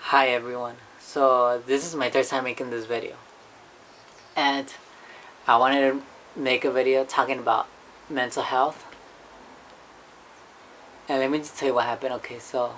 Hi everyone. So this is my third time making this video, and I wanted to make a video talking about mental health. And let me just tell you what happened. Okay, so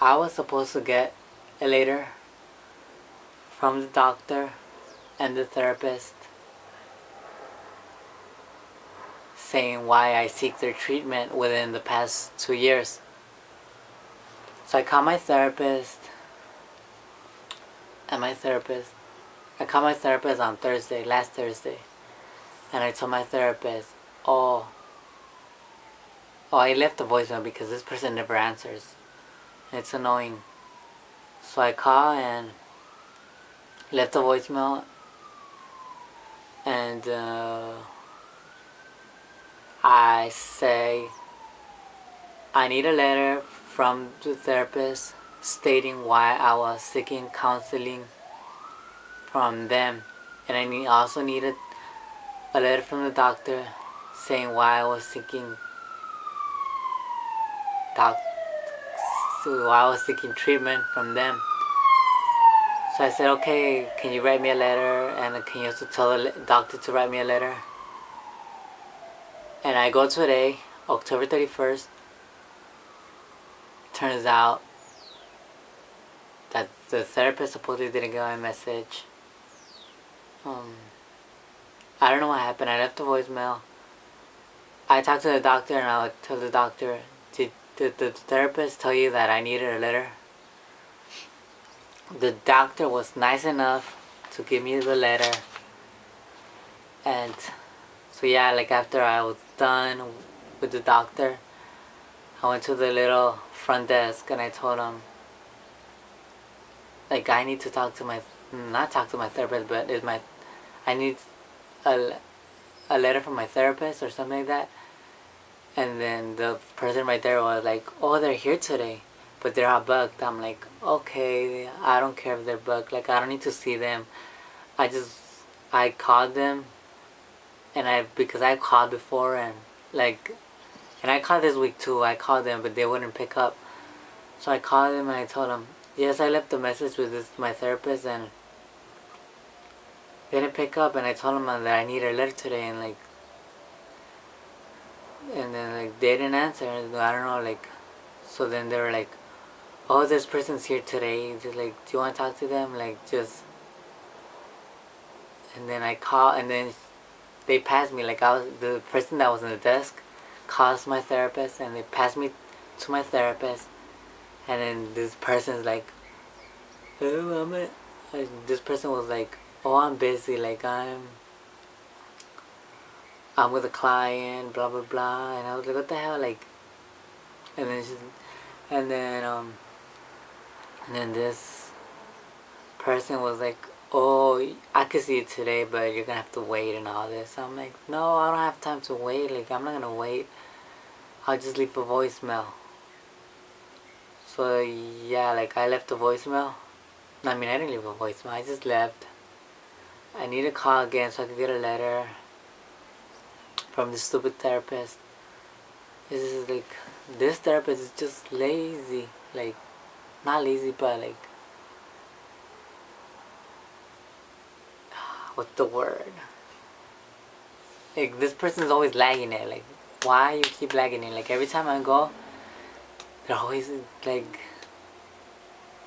I was supposed to get a letter from the doctor and the therapist saying why I seek their treatment within the past 2 years. So I called my therapist, and I called my therapist on Thursday, last Thursday, and I told my therapist, oh, I left a voicemail because this person never answers. It's annoying. So I call and left a voicemail, and I say I need a letter from the therapist stating why I was seeking counseling from them, and I also needed a letter from the doctor saying why I was seeking treatment from them. So I said, okay, can you write me a letter, and can you also tell the doctor to write me a letter? And I go today, October 31st. Turns out that the therapist supposedly didn't get my message. I don't know what happened. I left a voicemail. I talked to the doctor, and I would tell the doctor, did the therapist tell you that I needed a letter? The doctor was nice enough to give me the letter. And so yeah, like after I was done with the doctor, I went to the little front desk and I told him, like, I need to not talk to my therapist, but I need a letter from my therapist or something like that. And then the person right there was like, oh, they're here today, but they're all bugged. I'm like, okay, I don't care if they're bugged. Like, I don't need to see them. I called them, and because I called before, and I called this week too. I called them, but they wouldn't pick up. So I called them and I told them, yes, I left a message with my therapist, and they didn't pick up. And I told them that I need a letter today, and then they didn't answer. I don't know, so then they were like, oh, this person's here today. Just do you want to talk to them? And then I call, and then they passed me. The person that was in the desk calls my therapist, and they passed me to my therapist. And then this person's like, oh, this person was like, oh, I'm busy. I'm with a client, blah blah blah. And I was like, what the hell, and then and then and then this person was like, oh, I could see it today, but you're gonna have to wait and all this. I'm like, no, I don't have time to wait. I'm not gonna wait. I'll just leave a voicemail. So yeah, I left a voicemail. I mean, I didn't leave a voicemail. I just left. I need to call again so I can get a letter from this stupid therapist. This therapist is just lazy. Not lazy, but what's the word? This person's always lagging it. Why you keep lagging it? Every time I go, they're always the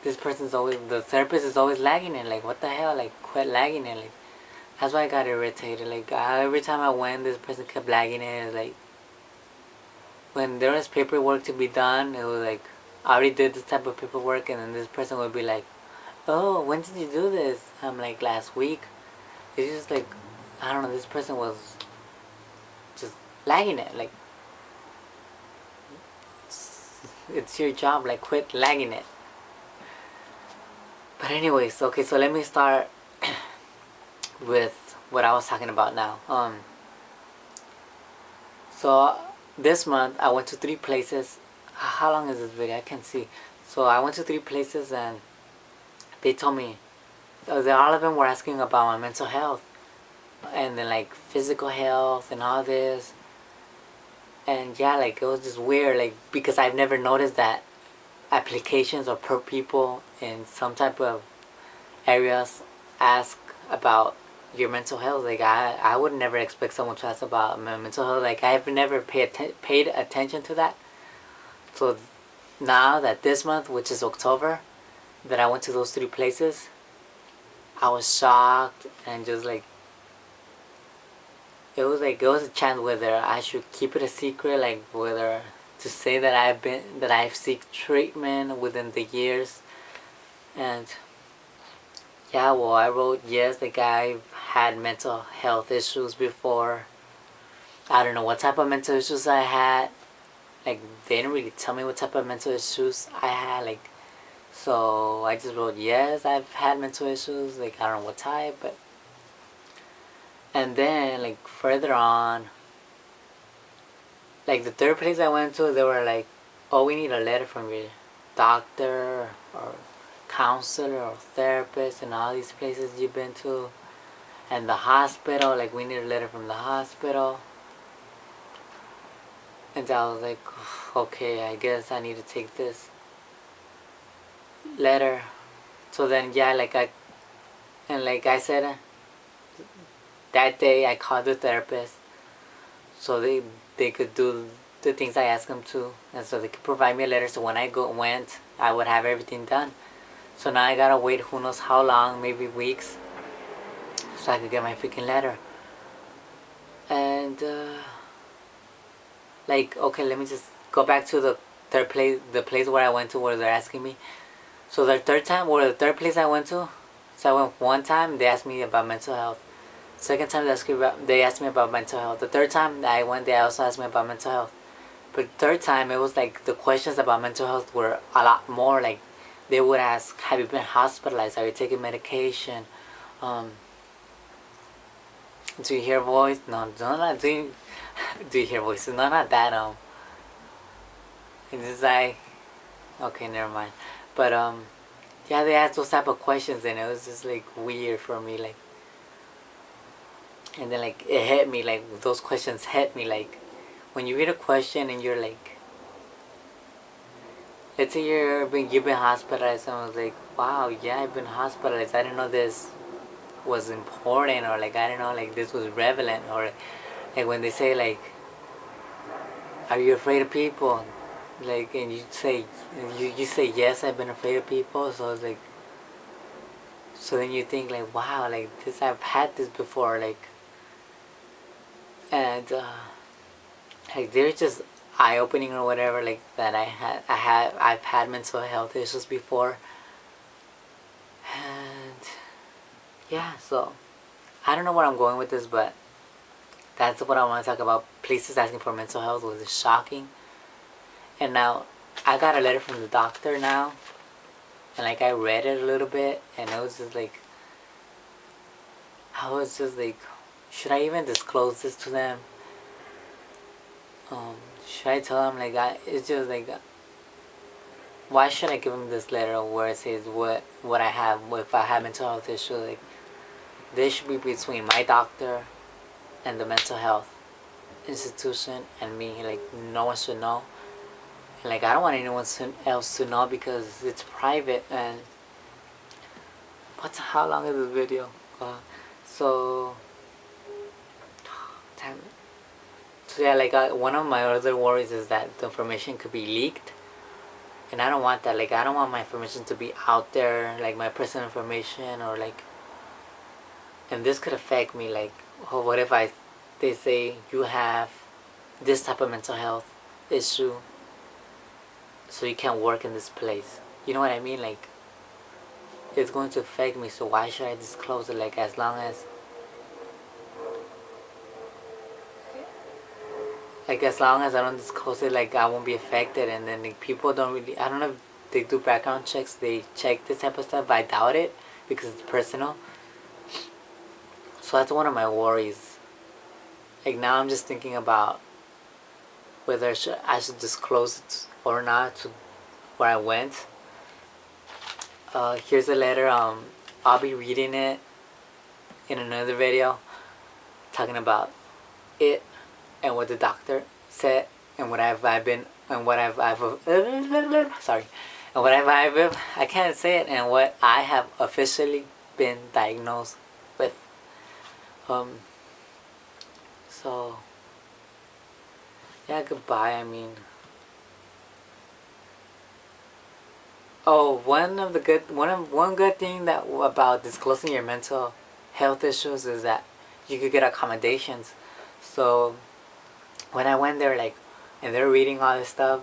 therapist is always lagging it. What the hell? Quit lagging it. That's why I got irritated. Every time I went, this person kept lagging it. When there was paperwork to be done, it was I already did this type of paperwork, and then this person would be like, oh, when did you do this? I'm like, last week. It's just I don't know, this person was just lagging it. It's your job, quit lagging it. But anyways, okay, so let me start with what I was talking about now. So this month I went to 3 places. How long is this video? I can't see. So I went to 3 places, and they told me, all of them were asking about my mental health, and then physical health and all this. And yeah, it was just weird, because I've never noticed that applications or per people in some type of areas ask about your mental health. Like I would never expect someone to ask about my mental health. Like I've never paid attention to that. So now that this month, which is October, that I went to those 3 places, I was shocked and just like it was a chance whether I should keep it a secret, like whether to say that I've seek treatment within the years. And yeah, well, I wrote yes, like I've had mental health issues before. I don't know what type of mental issues I had. Like they didn't really tell me what type of mental issues I had. Like so, I just wrote yes, I've had mental issues. Like I don't know what type, but and then like further on, like the third place I went to, they were like, "Oh, we need a letter from your doctor or counselor or therapist and all these places you've been to, and the hospital. Like we need a letter from the hospital." And I was like, "Okay, I guess I need to take this letter." So then, yeah, like I said, that day I called the therapist so they could do the things I asked them to, and so they could provide me a letter. So when went, I would have everything done. So now I gotta wait who knows how long, maybe weeks, so I could get my freaking letter. And like, okay, let me just go back to the place where I went to where they're asking me. So the third place I went to, so I went one time, they asked me about mental health. Second time they asked me about mental health. The third time I went, they also asked me about mental health. But the third time, it was like the questions about mental health were a lot more. Like they would ask, "Have you been hospitalized? Are you taking medication? Um, do you hear voice? No, not do you, do you hear voices? No, not that. It's just like, okay, never mind. But yeah, they asked those type of questions, and it was just like weird for me, like. And then like it hit me, like those questions hit me, like when you read a question and you're like, let's say you've been hospitalized, and I was like, wow, yeah, I've been hospitalized. I didn't know this was important, or like I didn't know like this was relevant, or like when they say like, are you afraid of people? Like, and you say yes, I've been afraid of people. So it's like, so then you think like, wow, like this, I've had this before, like, and like they're just eye opening or whatever, like that I've had mental health issues before. And yeah, so I don't know where I'm going with this, but that's what I want to talk about. Places asking for mental health was shocking. And now I got a letter from the doctor now, and like I read it a little bit, and it was just like, I was just like, should I even disclose this to them? Should I tell them like it's just like, why should I give them this letter where it says what I have, if I have mental health issues? Like this should be between my doctor and the mental health institution and me. Like no one should know. And like I don't want anyone else to know because it's private. And how long is this video? So damn it. So yeah, like one of my other worries is that the information could be leaked, and I don't want that. Like I don't want my information to be out there, like my personal information, or like, and this could affect me. Like, oh, what if they say you have this type of mental health issue, so you can't work in this place? You know what I mean? Like, it's going to affect me. So why should I disclose it? Like as long as I don't disclose it, like I won't be affected. And then like, people don't really, I don't know if they do background checks, they check this type of stuff, but I doubt it because it's personal. So that's one of my worries. Like now I'm just thinking about whether I should disclose it or not to where I went. Here's a letter. I'll be reading it in another video, talking about it and what the doctor said and what I've been and what I've sorry, And what I can't say it, and what I have officially been diagnosed with. Um, so yeah, goodbye. I mean, oh, one good thing that about disclosing your mental health issues is that you could get accommodations. So when I went there, like, and they're reading all this stuff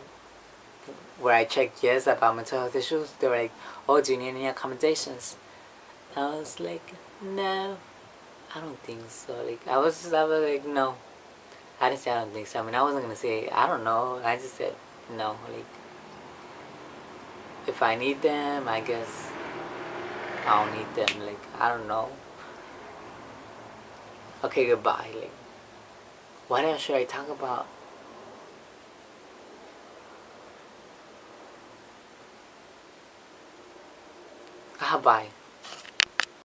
where I checked yes about mental health issues, they were like, "Oh, do you need any accommodations?" I was like, "No, I don't think so." Like, I was like, "No." I didn't say I don't think so. I mean, I wasn't gonna say I don't know. I just said no. Like, if I need them, I guess I don't need them. Like, I don't know. Okay, goodbye. Like, what else should I talk about? Ah, bye.